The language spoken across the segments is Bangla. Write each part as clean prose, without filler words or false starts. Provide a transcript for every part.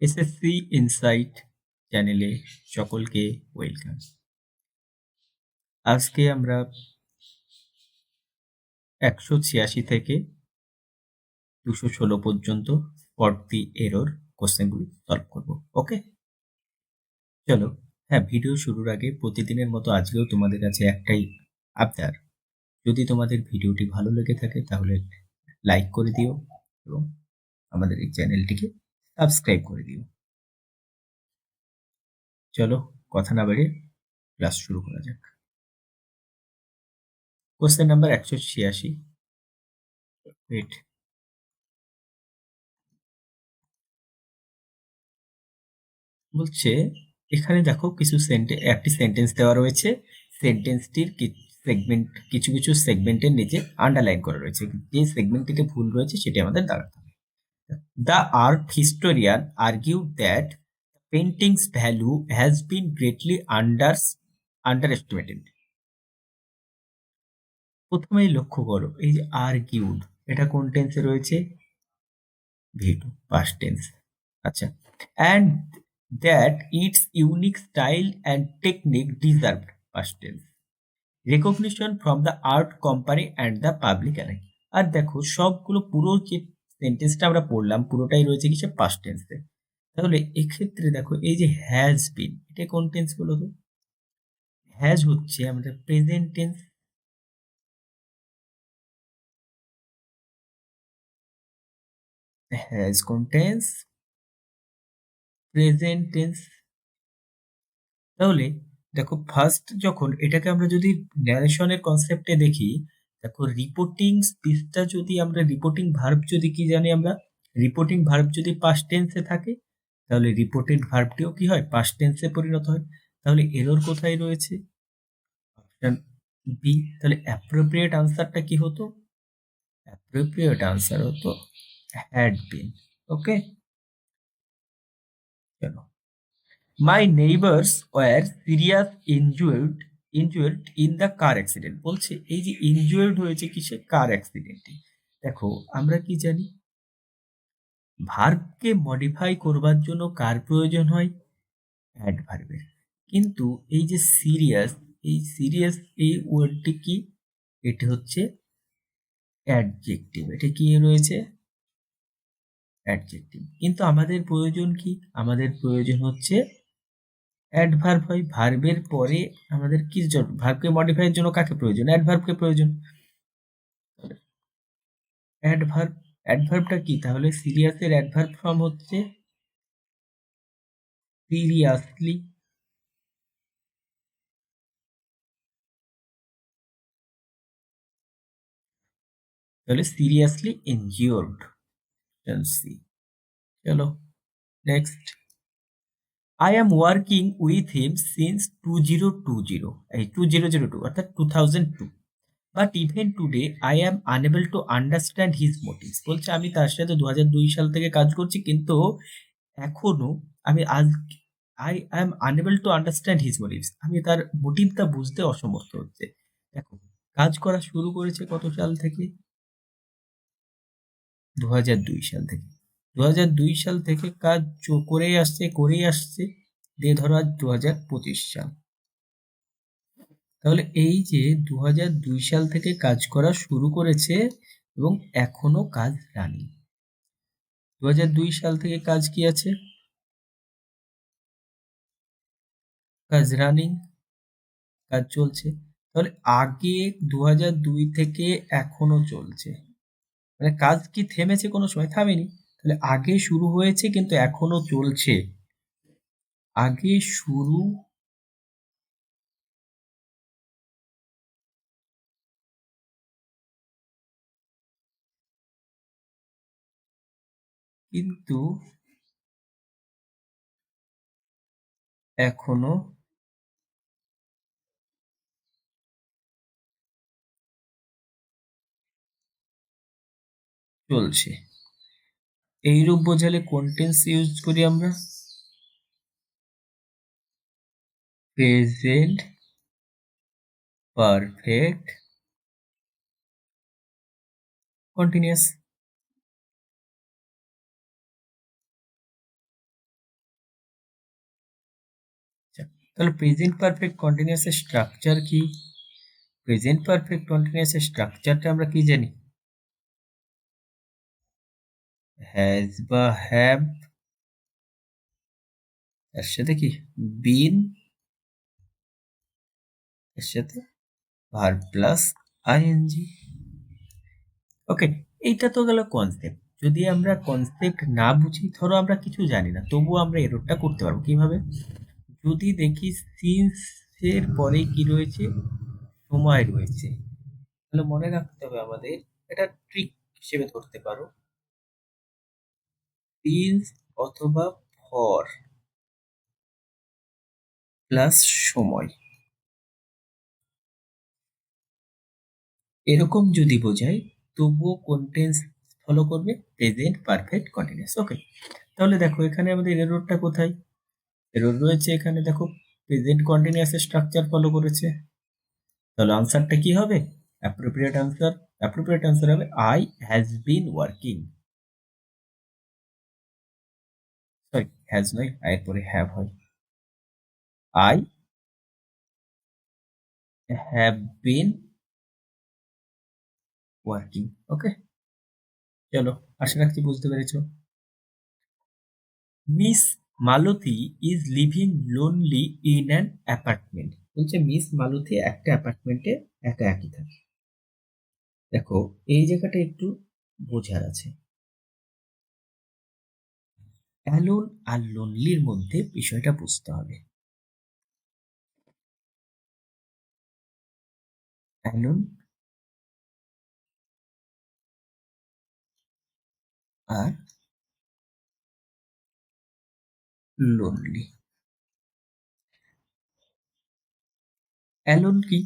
এসএসসি ইনসাইট চ্যানেলে সকলকে ওয়েলকাম। আজকে আমরা 186 থেকে 216 পর্যন্ত স্পট দি এরর কোশ্চেনগুলি সলভ করব। ওকে, চলো। হ্যাঁ, ভিডিও শুরুর আগে প্রতিদিনের মতো আজকেও তোমাদের কাছে একটাই আবদার, যদি তোমাদের ভিডিওটি ভালো লেগে থাকে তাহলে লাইক করে দিও এবং আমাদের এই চ্যানেলটিকে সাবস্ক্রাইব করে দিও। চলো কথা না বাড়িয়ে ক্লাস শুরু করা যাক। Question number 186। ওয়েট, বলছে এখানে দেখো একটি সেন্টেন্স দেওয়া রয়েছে। সেন্টেন্সটির কিছু কিছু সেগমেন্টের নিচে আন্ডারলাইন করা রয়েছে। যে সেগমেন্টটিতে ভুল রয়েছে সেটি আমাদের দাঁড়াতে হবে। The art historian argue that paintings value has been greatly under estimated. প্রথমেই লক্ষ্য করো, এই যে আর্গিউড, এটা কোন টেন্সে রয়েছে? V2, past tense। আচ্ছা, and that its unique style and technique deserved, past tense, recognition from the art company and the public alike। আর দেখো সবগুলো পুরো যে সেন্টেন্সটা আমরা পড়লাম পুরোটাই রয়েছে কিসে? পাস্ট টেন্সে। তাহলে এক্ষেত্রে দেখো এই যে হ্যাজ বিন, এটা কোন টেন্স বলো তো? হ্যাজ হচ্ছে আমাদের প্রেজেন্ট টেন্স। হ্যাজ কোন টেন্স? Present tense. তাহলে দেখো ফার্স্ট যখন এটাকে আমরা যদি ন্যারেশনের কনসেপ্টে দেখি, দেখো রিপোর্টিং স্পিচটা যদি আমরা রিপোর্টিং ভার্ব যদি কি জানি আমরা, রিপোর্টিং ভার্ব যদি পাস্ট টেন্সে থাকে তাহলে রিপোর্টেড ভার্বটিও কি হয়? পাস্ট টেন্সে পরিণত হয়। তাহলে এরর কোথায় রয়েছে? Option B. তাহলে অ্যাপ্রোপ্রিয়েট আনসারটা কি হতো? অ্যাপ্রোপ্রিয়েট আনসার হতো হ্যাড বিন। ওকে, চলো। My neighbours were serious injured in the car accident. বলছে এই যে ইনজুয়ার্ড হয়েছে কিসে? কার অ্যাক্সিডেন্টে। দেখো আমরা কি জানি, ভার্বকে মডিফাই করবার জন্য কার প্রয়োজন হয়? অ্যাডভার্বের। কিন্তু এই যে সিরিয়াস, এই সিরিয়াস এই ওয়ার্ডটি কি? এটি হচ্ছে অ্যাডজেক্টিভ। এটা কি রয়েছে? অ্যাডজেক্টিভ। কিন্তু আমাদের প্রয়োজন কি? আমাদের প্রয়োজন হচ্ছে অ্যাডভার্ব হয়। ভার্বের পরে আমাদের কি ভার্বকে মডিফাইয়ের জন্য কাকে প্রয়োজন? অ্যাডভার্বকে প্রয়োজন। অ্যাডভার্ব, অ্যাডভার্বটা কি তাহলে? সিরিয়াসের অ্যাডভার্ব ফর্ম হচ্ছে সিরিয়াসলি। তাহলে সিরিয়াসলি ইনজিওর্ড, সি। চলো next. I am working with him since 2020, এই 2002 অর্থাৎ 2002, but even today I am unable to understand his motives. বলছে আমি তার সাথে 2002 সাল থেকে কাজ করছি, কিন্তু এখনো আমি I am unable to understand his motives, আমি তার মোটিভটা বুঝতে অসমর্থ হচ্ছে। দেখো কাজ করা শুরু করেছে কত সাল থেকে? 2002 সাল থেকে। 2002 সাল থেকে কাজ করেই আসছে দিয়ে ধরো আজ 2025 সাল। তাহলে এই যে 2002 সাল থেকে কাজ করা শুরু করেছে এবং এখনো কাজ রানিং। 2002 সাল থেকে কাজ কি আছে? কাজ রানিং, কাজ চলছে। তাহলে আগে 2002 থেকে এখনো চলছে, মানে কাজ কি থেমেছে? কোনো সময় থামেনি। তাহলে আগে শুরু হয়েছে কিন্তু এখনো চলছে। আগে শুরু কিন্তু এখনো চলছে। এইরূপ বোঝালে কোন টেন্স ইউজ করি আমরা? Present perfect continuous. তাহলে প্রেজেন্ট পারফেক্ট কন্টিনিউয়াসের স্ট্রাকচার কি? প্রেজেন্ট পারফেক্ট কন্টিনিউয়াসের স্ট্রাকচারটা আমরা কি জানি? হ্যাজ বা হ্যাভ, এর সাথে কি বিন, এর সাথে ভার্ব প্লাস আইএনজি। ওকে, এইটা তো গেল কনসেপ্ট। যদি আমরা কনসেপ্ট না বুঝি, ধরো আমরা কিছু জানি না, তবুও আমরা এররটা করতে পারবো কিভাবে? যদি দেখি সিন্স এর পরে কি রয়েছে, সময় রয়েছে, তাহলে মনে রাখতে হবে আমাদের, এটা ট্রিক হিসেবে ধরতে পারো, সিন্স অথবা ফর প্লাস সময়, এরকম যদি বোঝাই তবুও কোন টেন্স ফলো করবে? Present perfect continuous. ওকে, তাহলে দেখো এখানে আমাদের এররটা কোথায়? এরর রয়েছে এখানে, দেখো প্রেজেন্ট কন্টিনিউয়াসের স্ট্রাকচার ফলো করেছে। তাহলে আনসারটা কি হবে? অ্যাপ্রোপ্রিয়েট আনসার হবে I has been working. Sorry, has নয়, আয়ের পরে হ্যাভ হয়। I have been working. Okay, চলো, আশা রাখছি বুঝতে পেরেছো। Miss Malati is living lonely in an apartment. বলছে মিস মালতী একটা অ্যাপার্টমেন্টে একা একই থাকে। দেখো এই জায়গাটা একটু বোঝার আছে, অ্যালোন আর লোনলির মধ্যে বিষয়টা বুঝতে হবে। অ্যালোন আর লোনলি। অ্যালোন কি?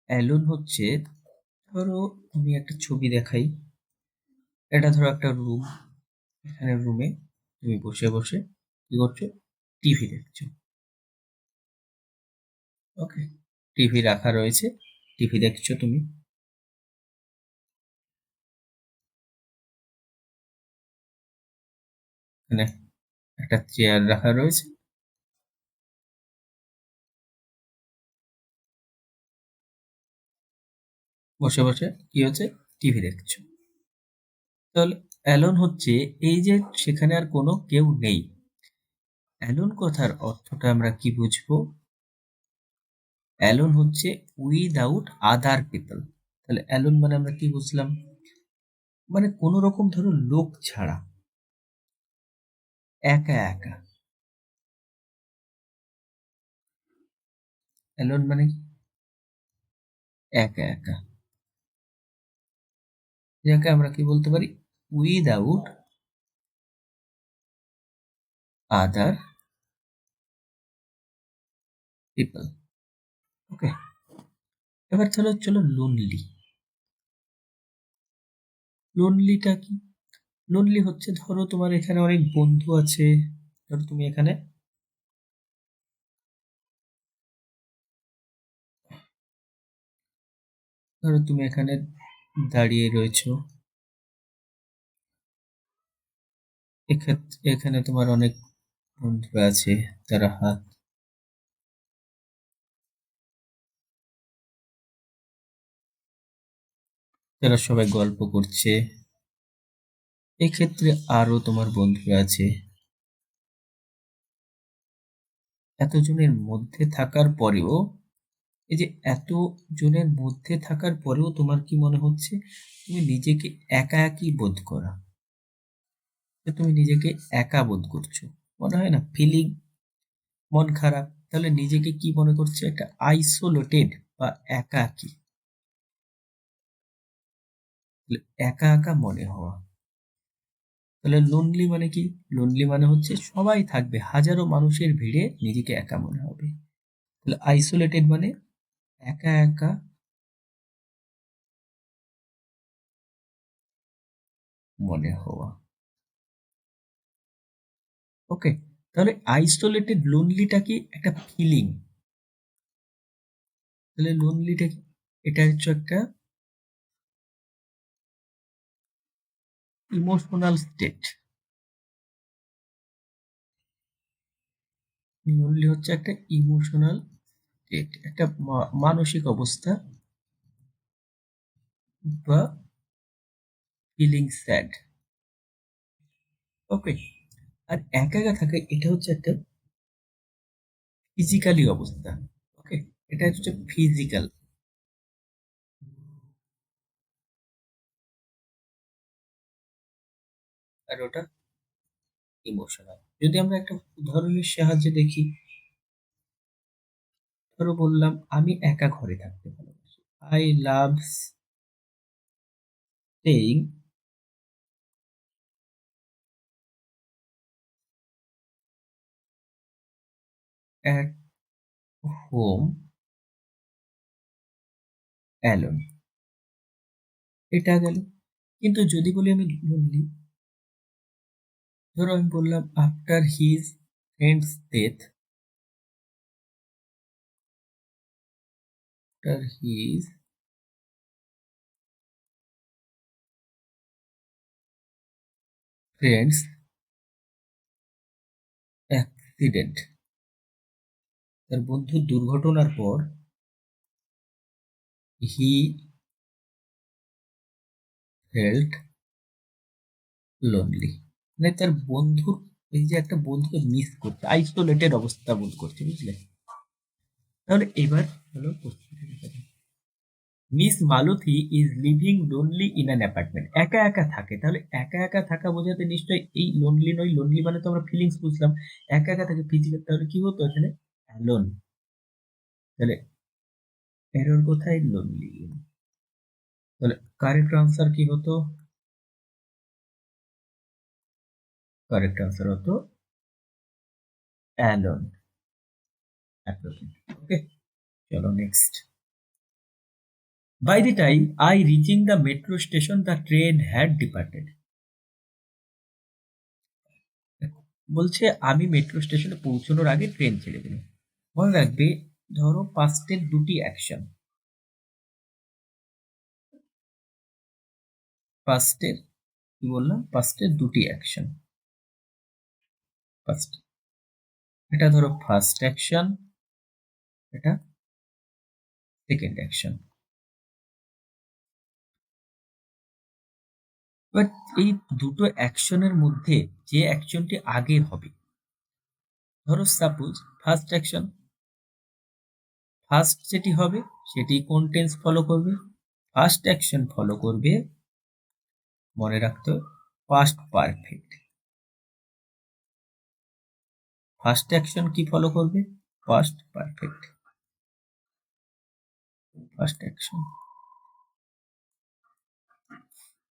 অ্যালোন হচ্ছে, ধরো তুমি একটা ছবি দেখাই, এটা ধরো একটা রুম, এখানে রুমে তুমি বসে বসে কি করছো? টিভি দেখছো। ওকে, টিভি রাখা রয়েছে, টিভি দেখছো তুমি। এখানে একটা চেয়ার রাখা রয়েছে, বসে বসে কি হচ্ছে? টিভি দেখছো। তাহলে অ্যালোন হচ্ছে এই যে সেখানে আর কোনো কেউ নেই। অ্যালোন কথার অর্থটা আমরা কি বুঝবো? অ্যালোন হচ্ছে উইদাউট আদার পিপল। তাহলে অ্যালোন মানে আমরা কি বুঝলাম? মানে কোনো রকম ধরো লোক ছাড়া, একা একা। অ্যালোন মানে কি? একা একা, যাকে আমরা কি বলতে পারি? Without other people. ওকে, এবার চলো চলো লোনলি। লোনলিটা কি? লোনলি হচ্ছে, ধরো তোমার এখানে অনেক বন্ধু আছে, ধরো তুমি এখানে, ধরো তুমি এখানে দাঁড়িয়ে রয়েছো, এক্ষেত্রে এখানে তোমার অনেক বন্ধুরা আছে, তারা তারা সবাই গল্প করছে, এক্ষেত্রে আরো তোমার বন্ধুরা আছে। এতজনের মধ্যে থাকার পরেও, এই যে এত জনের মধ্যে থাকার পরেও তোমার কি মনে হচ্ছে? তুমি নিজেকে একা একই বোধ করা, তো তুমি নিজেকে একা বোধ করছো, মনে হয় না? ফিলিং, মন খারাপ, তাহলে নিজেকে কি মনে করছে? একটা আইসোলেটেড বা একাকী। তাহলে একা একা মনে হওয়া। তাহলে লোনলি মানে কি? লোনলি মানে হচ্ছে সবাই থাকবে, হাজারো মানুষের ভিড়ে নিজেকে একা মনে হবে। তাহলে আইসোলেটেড মানে একা একা মনে হওয়া। ওকে, তাহলে আইসোলেটেড লোনলিটা কি? একটা ফিলিং। তাহলে লোনলিটা কি? এটা হচ্ছে একটা ইমোশনাল স্টেট। লোনলি হচ্ছে একটা ইমোশনাল স্টেট, একটা মানসিক অবস্থা বা ফিলিং স্যাড। ওকে। আর একা একা থাকা এটা হচ্ছে একটা ফিজিক্যালি অবস্থা। ওকে, এটা হচ্ছে ফিজিক্যাল, আর ওটা ইমোশনাল। যদি আমরা একটা উদাহরণের সাহায্যে দেখি, ধরো বললাম আমি একা ঘরে থাকতে ভালোবাসি, I love staying at home alone. এটা গেল। কিন্তু যদি বলি আমি লোনলি, ধরো আমি বললাম after his friends death, after his friends accident, তার বন্ধুর দুর্ঘটনার পর হি ফেল্ট লোনলি। মানে তার বন্ধুর, এই যে একটা বন্ধুকে মিস করছে, আইসোলেটেড অবস্থা বোধ করছে, বুঝলে? তাহলে এবার হলো miss Malati is living lonely in an apartment. একা একা থাকে, তাহলে একা একা থাকা বোঝাতে নিশ্চয়ই এই লোনলি নয়, লোনলি মানে তো আমরা ফিলিংস বুঝলাম, একা একা থাকে ফিজিক্যাল, তাহলে কি হতো এখানে অ্যালোন। তাহলে এরর কোথায়, লোনলি। তাহলে কারেক্ট আনসার কি হতো, কারেক্ট আনসার হতো অ্যালোন, ওকে। চলো next. By the time I reaching the metro station, the train had departed. বলছে আমি মেট্রো স্টেশনে পৌঁছানোর আগে ট্রেন ছেড়ে দিল। মনে রাখবে, ধরো পাস্টের দুটি অ্যাকশন, পাস্টের কি বললাম, পাস্টের দুটি অ্যাকশন। ফার্স্ট, এটা ধরো ফার্স্ট অ্যাকশন, এটা সেকেন্ড অ্যাকশন। বাট এই দুটো অ্যাকশনের মধ্যে যে অ্যাকশনটি আগে হবে, ধরো সাপোজ ফার্স্ট অ্যাকশন, ফার্স্ট যেটি হবে সেটি কোন টেন্স ফলো করবে, ফার্স্ট অ্যাকশন ফলো করবে, মনে রাখতে হবে, পাস্ট পারফেক্ট। ফার্স্ট অ্যাকশন কি ফলো করবে, past perfect. First action,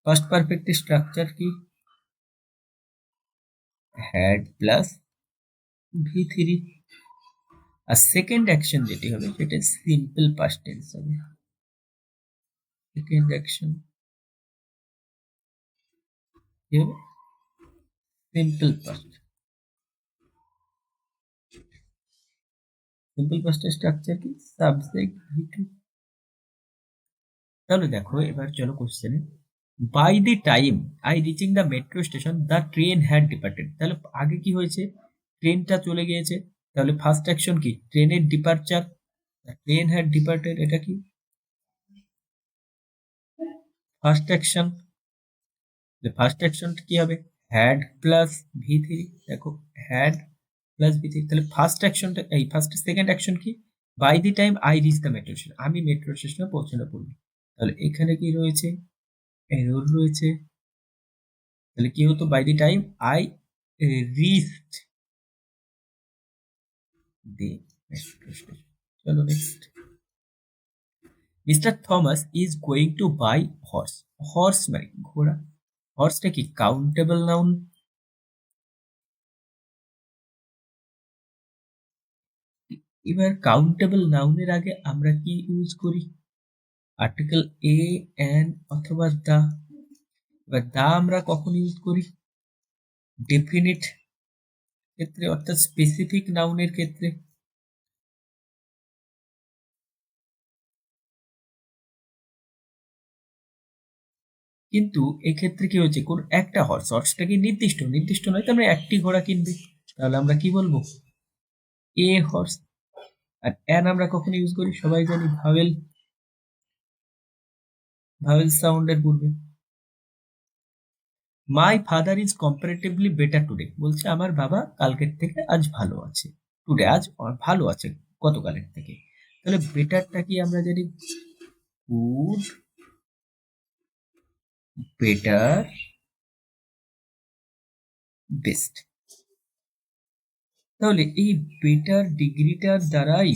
past পারফেক্টের স্ট্রাকচার কি, হ্যাড প্লাস ভি3। আর সেকেন্ড অ্যাকশন যেটি হবে সেটা সিম্পল পাস্ট টেন্স হবে। সেকেন্ড অ্যাকশন কি হবে, সিম্পল পাস্ট। সিম্পল পাস্টের স্ট্রাকচার কি, সাবজেক্ট ভি2। তাহলে দেখো এবার চলো কোশ্চেনে, by the time I reaching the metro station the train had departed. তাহলে আগে কি হয়েছে, ট্রেনটা চলে গিয়েছে, তাহলে ফার্স্ট অ্যাকশন কি, ট্রেনের ডিপার্চার, ট্রেন হ্যাড ডিপার্টেড, এটা কি ফার্স্ট অ্যাকশন। ফার্স্ট অ্যাকশন কি হবে, হ্যাড প্লাস ভি3। দেখো হ্যাড প্লাস ভি3, তাহলে ফার্স্ট অ্যাকশনটা এই ফার্স্ট, সেকেন্ড অ্যাকশন কি, by the time I reach the metro station, আমি মেট্রো স্টেশনে পৌঁছানো পড়বো। তাহলে এখানে কি রয়েছে, এরর রয়েছে। তাহলে কি হতো, by the time I reached the metro station. চলো next. Mister Thomas is going to by horse. Horse মানে ঘোড়া, হর্সটা কি কাউন্টেবল নাউন। এবার কাউন্টেবল নাউনের আগে আমরা কি ইউজ করি, আর্টিকেল এ, এন অথবা দা। এবার দা আমরা কখন ইউজ করি, ডেফিনিট ক্ষেত্রে, অর্থাৎ স্পেসিফিক নাউনের ক্ষেত্রে। কিন্তু এক্ষেত্রে কি হচ্ছে, কোন একটা হর্স, হর্সটা কি নির্দিষ্ট, নির্দিষ্ট নয়, তো আমরা একটি ঘোড়া কিনবে, তাহলে আমরা কি বলবো, এ হর্স। আর অ্যান আমরা কখন ইউজ করি সবাই জানি ভাওয়েল, ভাওয়েল সাউন্ডের পূর্বে। My father is comparatively better today, বলছে আমার বাবা কালকের থেকে আজ ভালো আছে, টুডে আজ ভালো আছে গতকালের থেকে। তাহলে বেটারটা কি আমরা জানি গুড, বেটার, বেস্ট। তাহলে এই বেটার ডিগ্রিটার দ্বারাই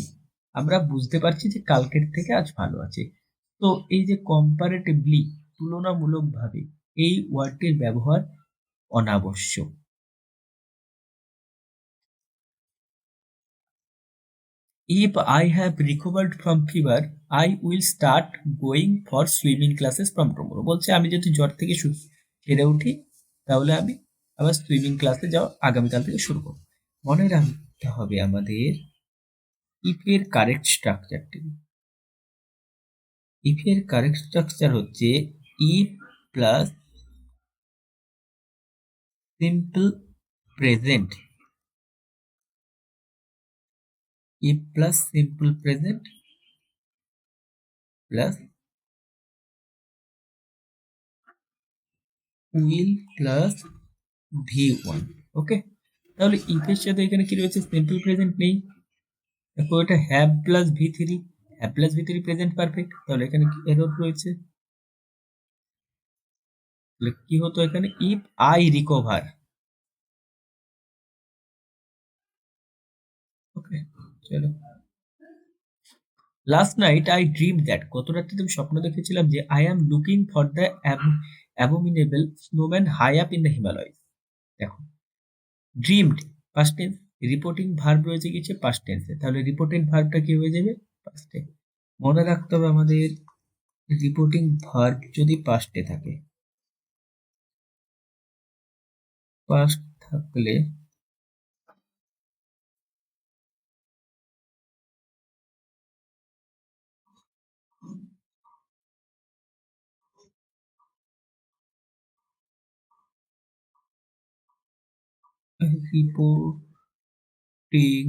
আমরা বুঝতে পারছি যে কালকের থেকে আজ ভালো আছে। তো এই যে কম্পারেটিভলি, তুলনামূলকভাবে, এই ওয়ার্ডটির ব্যবহার অনাবশ্যক। If I have recovered from fever, I will start going for swimming classes from tomorrow. বলছে আমি যদি জ্বর থেকে সেরে উঠি তাহলে আমি আবার সুইমিং ক্লাসে যাওয়া আগামীকাল থেকে শুরু করব। মনে রাখতে হবে আমাদের ইফ এর কারেক্ট স্ট্রাকচারটি। ইফ এর কারেক্ট স্ট্রাকচার হচ্ছে if plus simple present, if plus simple present plus will plus V1। ওকে, তাহলে ইফ এর সাথে এখানে কি রয়েছে, সিম্পল প্রেজেন্ট নেই। দেখো এটা have plus V3, have plus V3 present perfect, তাহলে এখানে কি এরর রয়েছে। তাহলে কি হতো এখানে, ইফ আই রিকভার। ওকে, চলো। Last night I dream that, গত রাত্রে আমি স্বপ্ন দেখেছিলাম যে I am looking for the abominable snowman high up in the Himalayas. দেখো dreamed past tense, reporting verb রয়েছে কিছু পাস্ট টেন্সে, তাহলে রিপোর্টিং ভার্বটা কি হয়ে যাবে পাস্টে। মনে রাখতে হবে আমাদের রিপোর্টিং ভার্ব যদি পাস্টে থাকে, পাস্ট থাকলে রিপোর্টিং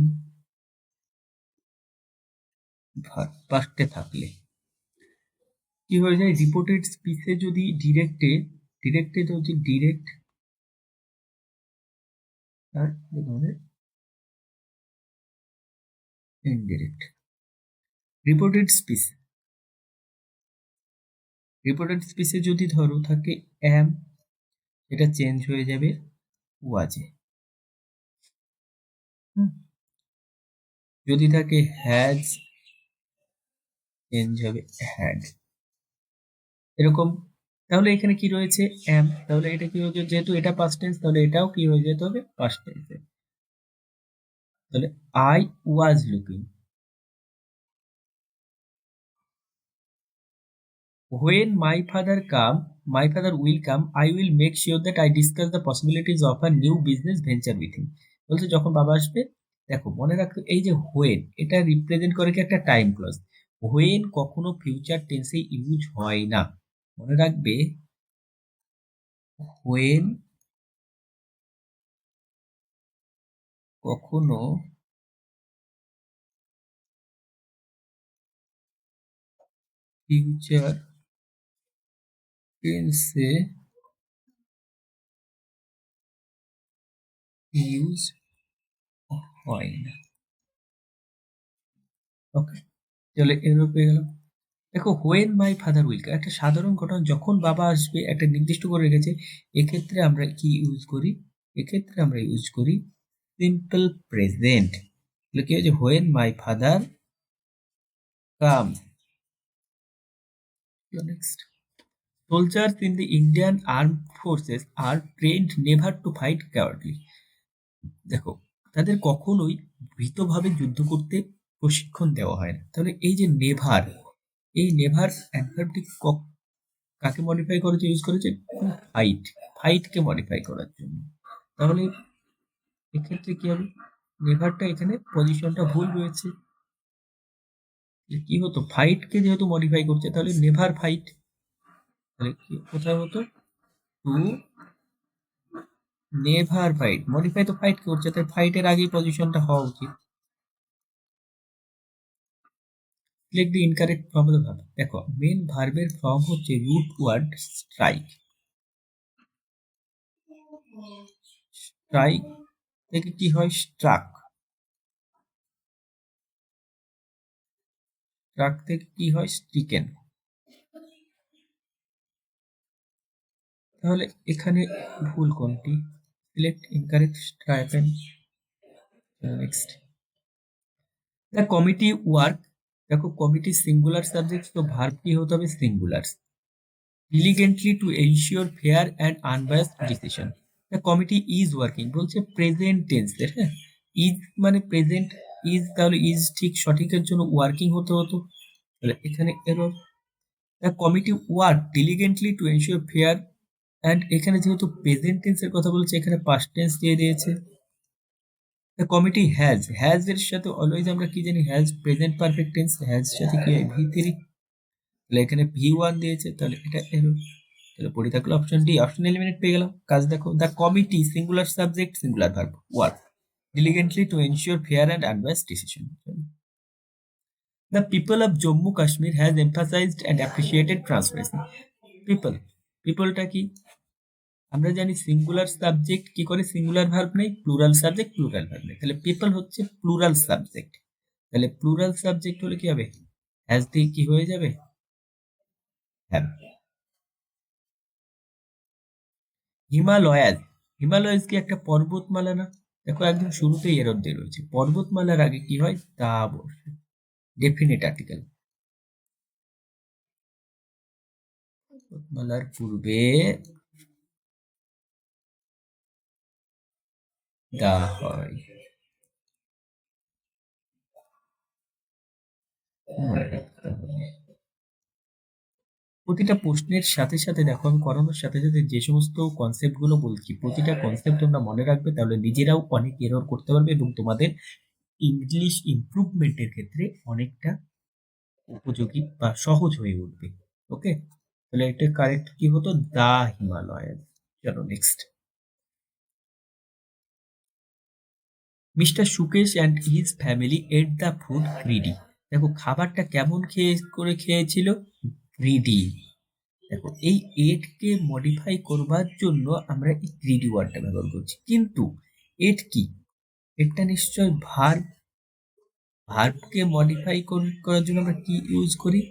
ভার্ব পাস্টে থাকলে কি হয়ে যায়, রিপোর্টেড স্পিচে যদি ডিরেক্টে যদি ডিরেক্ট আর ইনডিরেক্ট। রিপোর্টেড স্পিচ, রিপোর্টেড স্পিচে যদি ধরো থাকে অ্যাম, এটা চেঞ্জ হয়ে যাবে ওয়াজে। যদি থাকে হ্যাজ, চেঞ্জ হবে হ্যাড, এরকম। তাহলে এখানে কি রয়েছে অ্যাম, তাহলে এটা কি হচ্ছে, যেহেতু এটা পাস্ট টেন্স তাহলে এটাও কি হয়ে যেতে হবে পাস্ট টেন্সে। তাহলে I was looking. When my father will come, I will make sure that I discuss the possibilities of a new business venture with him. বলছে যখন বাবা আসবে, দেখো মনে রাখতে এই যে হোয়েন, এটা রিপ্রেজেন্ট করে কি একটা টাইম ক্লজ। হোয়েন কখনো ফিউচার টেন্সে ইউজ হয় না, মনে রাখবে হোয়েন কখনো ফিউচার টেন্সে ইউজ হয় না। ওকে, চলে এর পেয়ে গেলাম। দেখো হোয়েন মাই ফাদার উইল, একটা সাধারণ ঘটনা, যখন বাবা আসবে একটা নির্দিষ্ট করে রেখেছে, এক্ষেত্রে আমরা কি ইউজ করি, এক্ষেত্রে আমরা ইউজ করি সিম্পল প্রেজেন্ট। তাহলে কি হয়েছে, when my father come. Next, soldiers in the Indian arm forces are trained never to fight cowardly. দেখো তাদের কখনোই ভীতভাবে যুদ্ধ করতে প্রশিক্ষণ দেওয়া হয় না। তাহলে এই যে নেভার, এই নেভার অ্যাডভার্বটি কাকে মডিফাই করেছে, ইউজ করেছে ফাইট, ফাইটকে মডিফাই করার জন্য। তাহলে এক্ষেত্রে কি হবে, নেভারটা এখানে পজিশনটা ভুল রয়েছে। কি হতো, ফাইটকে যেহেতু মডিফাই করছে তাহলে নেভার ফাইট, তাহলে কি কোথায় হতো, টু নেভার ফাইট, মডিফাই তো ফাইট করছে, তাই ফাইটের আগেই পজিশনটা হওয়া উচিত। Select the incorrect form of the verb. দেখো মেন ভার্বের ফর্ম হচ্ছে রুট ওয়ার্ড স্ট্রাইক। স্ট্রাইক থেকে কি হয় স্ট্রাক। স্ট্রাক থেকে কি হয় স্ট্রিকেন। তাহলে এখানে ভুল কোনটি? Select incorrect stricken. Next the committee work. দেখো কমিটি সিঙ্গুলার সাবজেক্ট, তো ভার্ব কি হতে হবে singular. diligently to ensure fair and unbiased decision. The committee is working বলছে প্রেজেন্ট টেন্সের, হ্যাঁ ইজ মানে প্রেজেন্ট, ইজ তাহলে ইজ ঠিক সঠিকের জন্য ওয়ার্কিং হতে হতো, তাহলে এখানে error. The committee work diligently to ensure fair and এখানে যেহেতু প্রেজেন্ট টেন্সের কথা বলছে এখানে পাস্ট টেন্স দিয়ে দিয়েছে। দ্য কমিটি হ্যাজ এর সাথে অলওয়েজ আমরা কি জানি has present perfect tense, has সাথে কি হয় ভি3, তাহলে এখানে ভি1 দিয়েছে, তাহলে এটা এরর। তাহলে পড়ে থাকলো অপশন ডি, অপশন এলিমিনেট পেয়ে গেলাম। কাজ দেখো the committee singular subject singular verb work diligently to ensure fair and unbiased decision. The people of Jammu Kashmir has emphasized and appreciated transparency. People, পিপলটা কি আমরা জানি সিঙ্গুলার সাবজেক্ট কি করে সিঙ্গুলার ভার্ব নেই, প্লুরাল সাবজেক্ট প্লুরাল ভার্ব নেই, তাহলে পিপল হচ্ছে প্লুরাল সাবজেক্ট, তাহলে প্লুরাল সাবজেক্ট হলে কি হবে হ্যাজ দিয়ে কি হয়ে যাবে হ্যাভ। হিমালয়াজ, হিমালয়াজ কি একটা পর্বতমালা না? দেখো একদম শুরুতেই এরর দিয়ে রয়েছে, পর্বতমালার আগে কি হয় তা বসে, ডেফিনিট আর্টিকেল। পর্বতমালার পূর্বে দা হয়, মনে রাখতে হবে। প্রতিটা প্রশ্নের সাথে সাথে দেখো আমি করানোর সাথে সাথে যে সমস্ত কনসেপ্ট গুলো বলছি প্রতিটা কনসেপ্ট তোমরা মনে রাখবে, তাহলে নিজেরাও অনেক এরর করতে পারবে এবং তোমাদের ইংলিশ ইমপ্রুভমেন্টের ক্ষেত্রে অনেকটা উপযোগী বা সহজ হয়ে উঠবে। ওকে, তাহলে এটা কারেক্ট কি হতো দা হিমালয়ান। চলো next. Mister Sukesh and his family at the food greedy. দেখো খাবারটা কেমন খেয়েছিল গ্রিডি। দেখো এই এটকে মডিফাই করবার জন্য আমরা এই গ্রিডি ওয়ার্ডটা ব্যবহার করছি, কিন্তু এট কি এটা নিশ্চয় ভার্ব, ভার্বকে মডিফাই করার জন্য আমরা কি ইউজ করি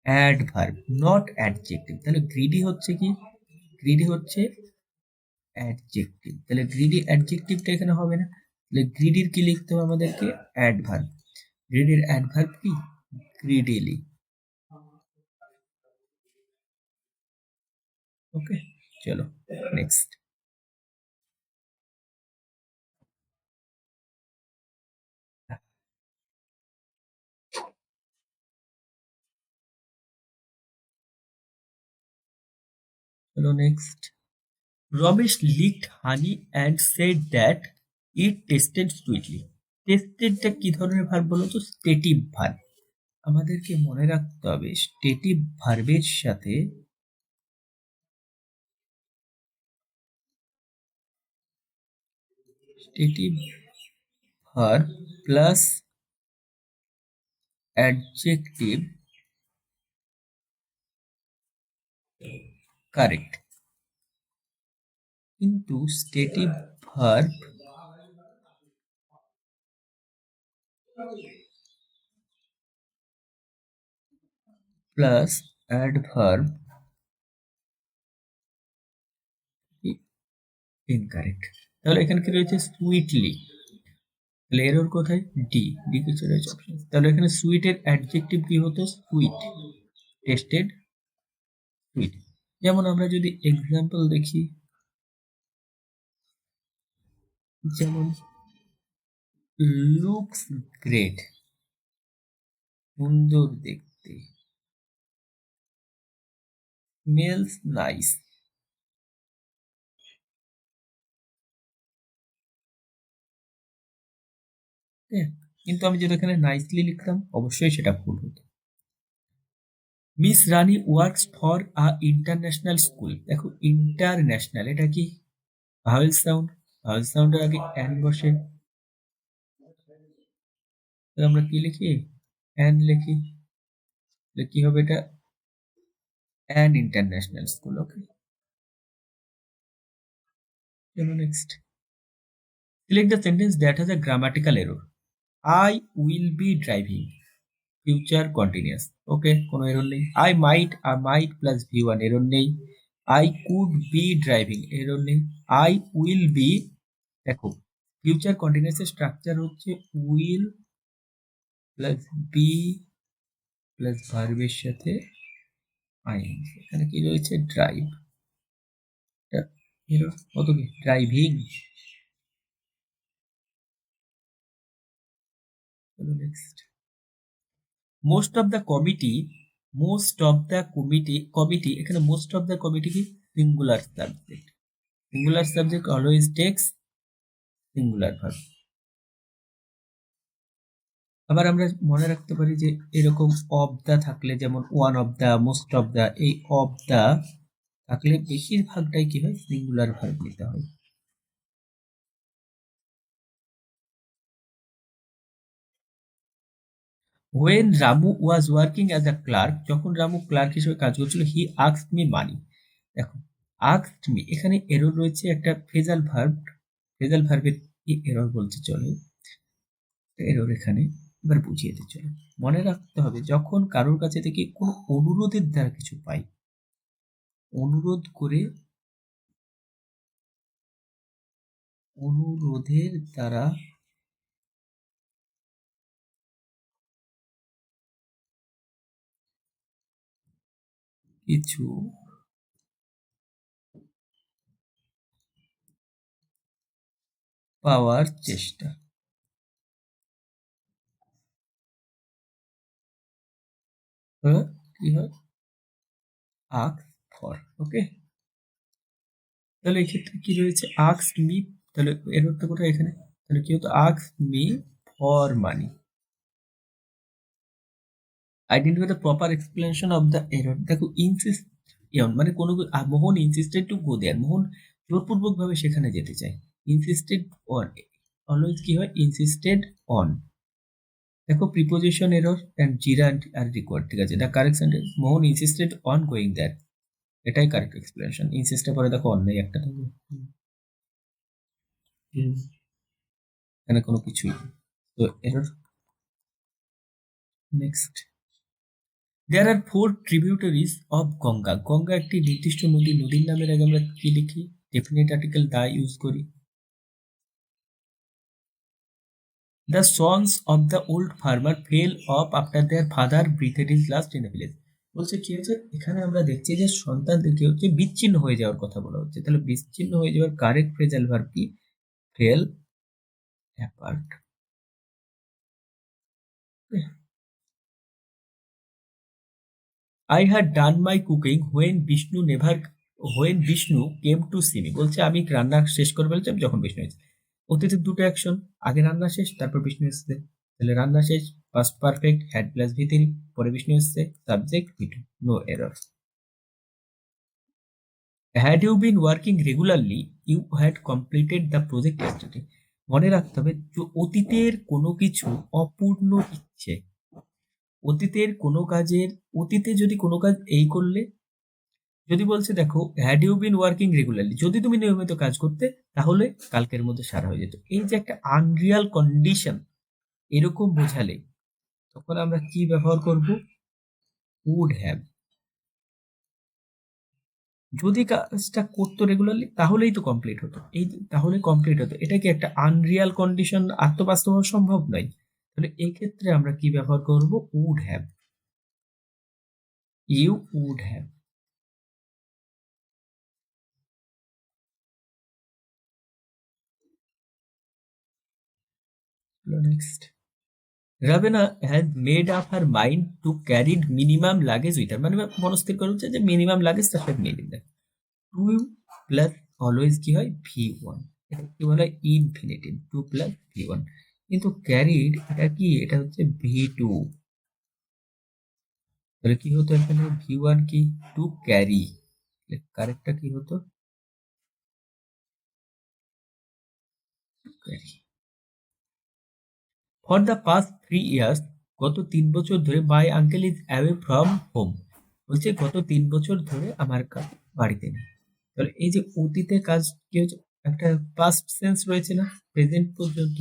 অ্যাডভার্ব নট অ্যাডজেক্টিভ। তাহলে গ্রিডি হচ্ছে কি গ্রিডি হচ্ছে অ্যাডজেক্টিভ, তাহলে গ্রিডি অ্যাডজেক্টিভটা এখানে হবে না, তাহলে গ্রিডির কি লিখতে হবে আমাদেরকে অ্যাডভার্ব। গ্রিডির অ্যাডভার্ব কি গ্রিডিলি। ওকে চলো নেক্সট। চলো next. Ramesh licked honey and said that it tasted sweetly. টেস্টেডটা কি ধরনের ভার্ব বলো তো স্টেটিভ ভার্ব। আমাদেরকে মনে রাখতে হবে স্টেটিভ ভার্বের সাথে stative verb plus adjective correct, কিন্তু stative verb plus adverb incorrect. তাহলে এখানে কি রয়েছে সুইটলি, তাহলে এরর কোথায় ডি, ডি কিছু রয়েছে অপশন। তাহলে এখানে সুইটের অ্যাডজেক্টিভ কি হতো সুইট, টেস্টেড সুইট। যেমন আমরা যদি এক্সাম্পল দেখি, যেমন লুকস গ্রেট সুন্দর দেখতে, স্মেলস নাইস, কিন্তু আমি যদি এখানে নাইসলি লিখতাম অবশ্যই সেটা ভুল হতো। Miss Rani works for a international school. দেখো ইন্টারন্যাশনাল এটা কি ভাওয়েল সাউন্ড, ভাওয়েল সাউন্ডের আগে অ্যান বসে, আমরা কি লিখি অ্যান্ড লিখি, কি হবে এটা, অ্যান ইন্টারন্যাশনাল স্কুল। ওকে, চলো next. Select the sentence that has a grammatical error. I will be driving, future continuous. Okay, কোনো এরর নেই। I might plus V one, error নেই। I could be driving, error নেই। আই উইল বি, দেখো ফিউচার কন্টিনিউয়াস এর স্ট্রাকচার হচ্ছে উইল প্লাস বি প্লাস ভার্বের সাথে আইএন। এখানে কি রয়েছে, ড্রাইভ। এরর কত, কি ড্রাইভিং। চলো next. Most of the committee, committee, এখানে মোস্ট অফ দ্য কমিটি কি, singular subject. Singular subject always text singular verb. আবার আমরা মনে রাখতে পারি যে এরকম অফ দা থাকলে, যেমন one of the, most of the, এই অফ দা থাকলে বেশিরভাগটাই কি হয়, সিঙ্গুলার ভার্ব নিতে হয়। When Ramu was working as a clerk, যখন রামু ক্লার্ক হিসেবে কাজ করছিল, হি আস্কড মি মানি। দেখো আস্কড মি, এখানে এরর রয়েছে একটা ফ্রেজাল ভার্ব, ফ্রেজাল ভার্বের এরর বলতে চলে, এরর এখানে। এবার বুঝিয়ে দিতে চলো। মনে রাখতে হবে যখন কারোর কাছে থেকে কোনো অনুরোধের দ্বারা কিছু পাই, অনুরোধ করে, অনুরোধের দ্বারা কিছু পাওয়ার চেষ্টা, কি হয়, আস্ক ফর। ওকে, তাহলে এক্ষেত্রে কি রয়েছে, আস্ক মি, তাহলে এররটা কোথায় এখানে, তাহলে কি হতো, ask me for money. Identify the proper explanation of the error. দেখো ইনসিস্ট মানে কোনো মোহন ইনসিস্টেড টু গো দেয়ার, মোহন জোরপূর্বক ভাবে সেখানে যেতে চায়। ইনসিস্টেড অন, অলওয়েজ কি হয়, ইনসিস্টেড অন। দেখো প্রিপোজিশন এরর অ্যান্ড জিরা আর রিকোয়ার্ড, ঠিক আছে। The correct sentence, Mohan insisted on going there, এটাই কারেক্ট এক্সপ্লেনেশন। ইনসিস্টের পরে দেখো অন নেই একটা, থাকবে এখানে কোনো কিছুই নেই। তো error. Next. There are four tributaries of Ganga. Ganga একটি নির্দিষ্ট নদী, নদীর নামের আগে আমরা কি লিখি, ডেফিনেট আর্টিকেল দা ইউজ করি। The sons of the old farmer fell off after their father breathed his last in a village. বলছে কি হচ্ছে, এখানে আমরা দেখছি যে সন্তানদের কি হচ্ছে, বিচ্ছিন্ন হয়ে যাওয়ার কথা বলা হচ্ছে। তাহলে বিচ্ছিন্ন হয়ে যাওয়ার কারেক্ট ফ্রেজাল ভার্ব কি, fell apart. I had done my cooking when Vishnu came to see me. বলছে আমি রান্না শেষ করে ফেলেছিলাম যখন বিষ্ণু এসেছে। অতীতের দুটো অ্যাকশন, আগে রান্না শেষ, তারপর বিষ্ণু এসেছে। তাহলে রান্না শেষ, past perfect, had plus V three, পরে বিষ্ণু এসেছে, subject V two, no error. Had you been working regularly you had completed the project yesterday. মনে রাখতে হবে যে অতীতের কোনো কিছু অপূর্ণ ইচ্ছে, অতীতের কোনো কাজের, অতীতে যদি কোনো কাজ এই করলে, যদি বলছে দেখো had you been working regularly, যদি তুমি নিয়মিত কাজ করতে তাহলে কালকের মধ্যে সারা হয়ে যেত, এই যে একটা আনরিয়াল কন্ডিশন, এরকম বোঝালে তখন আমরা কি ব্যবহার করব, উড হ্যাভ। যদি কাজটা করতো রেগুলারলি তাহলেই তো কমপ্লিট হতো, এই তাহলে কমপ্লিট হতো, এটা কি একটা আনরিয়াল কন্ডিশন, আত্মবাস্তব হওয়া সম্ভব নয়। তাহলে এই ক্ষেত্রে আমরা কি ব্যবহার করব, would have, you would have. Next. Rabena has made up her mind to carried minimum luggage with her, মানে মনস্থির করে হচ্ছে যে মিনিমাম লাগেজ তার সাথে নিয়ে নিতে। টু প্লাস অলওয়েজ কি হয়, ভি ওয়ান, এটা কি বলা হয়, infinitive, to plus V one. কিন্তু ক্যারিড এটা কি, এটা হচ্ছে ভি টু, তাহলে কি হতো এখানে, ভি ওয়ান কি, টু ক্যারি, কারেক্টটা কি হতো, carry. For the past 3 years গত 3 বছর ধরে my uncle is away from home. বলছে গত 3 বছর ধরে আমার বাড়িতে নেই। তাহলে এই যে অতীতে কাজ কি হচ্ছে, একটা পাস্ট সেন্স রয়েছে না, প্রেজেন্ট পর্যন্ত।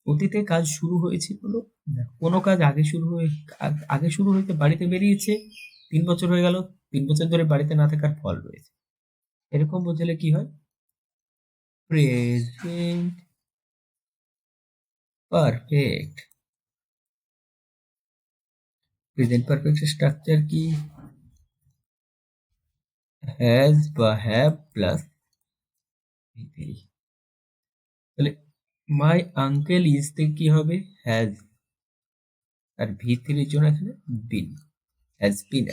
অতীতে কাজ শুরু হয়েছিল, কোনো কাজ আগে শুরু হয়ে আগে শুরু হইতে বাড়িতে বেরিয়েছে, 3 বছর হয়ে গেল, 3 বছর ধরে বাড়িতে না থাকার ফল রয়েছে। এরকম বোঝালে কি হয়? Present perfect. Present perfect structure কি? হ্যাজ বা হ্যাভ প্লাস ভি3। তাহলে মাই আঙ্কেল ইজ তে কি হবে? হ্যাজ। আর ভি3 এর জন্য এখানে বিন, হ্যাজ বিন।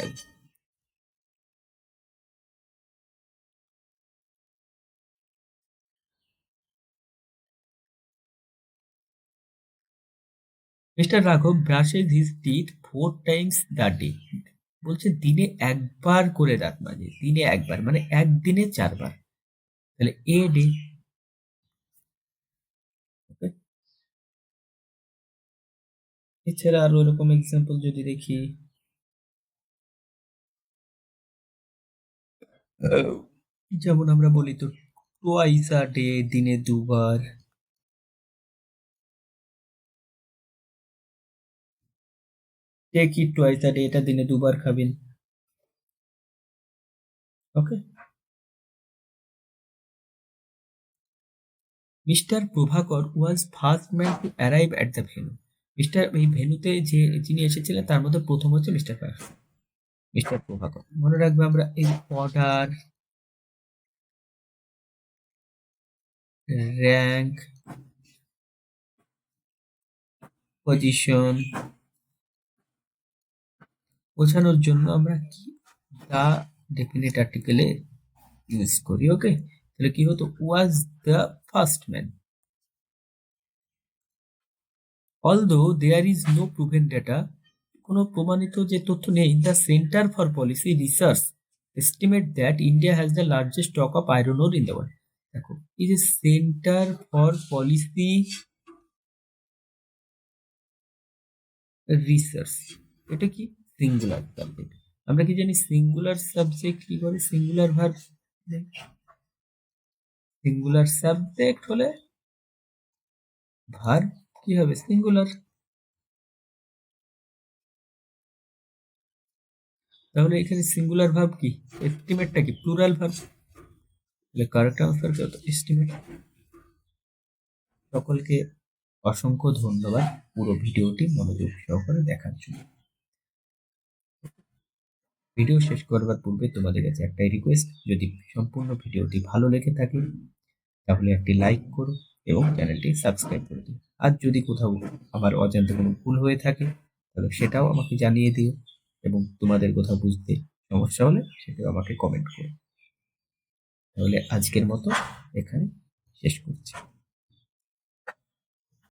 মিস্টার রাঘব brushes his teeth 4 Times the day. বলছে দিনে একবার করে দাঁত মাজে, দিনে একবার মানে একদিনে 4 বার। তাহলে এ ডে। এছাড়া আরো এরকম এক্সাম্পল যদি দেখি, যেমন আমরা বলি তো টোয়াইস আ ডে, দিনে 2 বার। Take it twice a day, এটা দিনে 2 বার খাবেন। Okay. Mister Prabhakar was first man to arrive at the venue. এই ভেন্যুতে যে যিনি এসেছিলেন তার মধ্যে প্রথম হচ্ছে মিস্টার প্রভাকর। মনে রাখবে আমরা এই অর্ডার, র্যাঙ্ক, পজিশন বোঝানোর জন্য আমরা কি দা ডেফিনেট আর্টিকেলে ইউজ করি। ওকে, তাহলে কি হতো? Was the first man. Although there is no proven data, কোনো প্রমাণিত যে তথ্য নেই, the centre for policy research estimate that India has the largest stock of iron ore in the world. দেখো এই যে সেন্টার ফর পলিসি রিসার্চ, এটা কি? Singular subject. আমরা কি জানি সিঙ্গুলার সাবজেক্ট কি করে? Singular verb. সিঙ্গুলার সাবজেক্ট হলে ভার্ব কি হবে? সিঙ্গুলার। তাহলে এখানে সিঙ্গুলার ভার্ব কি? এস্টিমেটটা কি? Plural verb. তাহলে কারেক্ট আনসার কি হতো? এস্টিমেট। সকলকে অসংখ্য ধন্যবাদ পুরো ভিডিওটি মনোযোগ সহকারে দেখার জন্য। ভিডিও শেষ করবার পূর্বে তোমাদের কাছে একটাই রিকোয়েস্ট, যদি সম্পূর্ণ ভিডিওটি ভালো লেগে থাকে তাহলে একটি লাইক করো এবং চ্যানেলটি সাবস্ক্রাইব করে দিও। আর যদি কোথাও আমার অজান্তে কোনো ভুল হয়ে থাকে তাহলে সেটাও আমাকে জানিয়ে দিও, এবং তোমাদের কোথাও বুঝতে সমস্যা হলে সেটাও আমাকে কমেন্ট করো। তাহলে আজকের মতো এখানে শেষ করছি।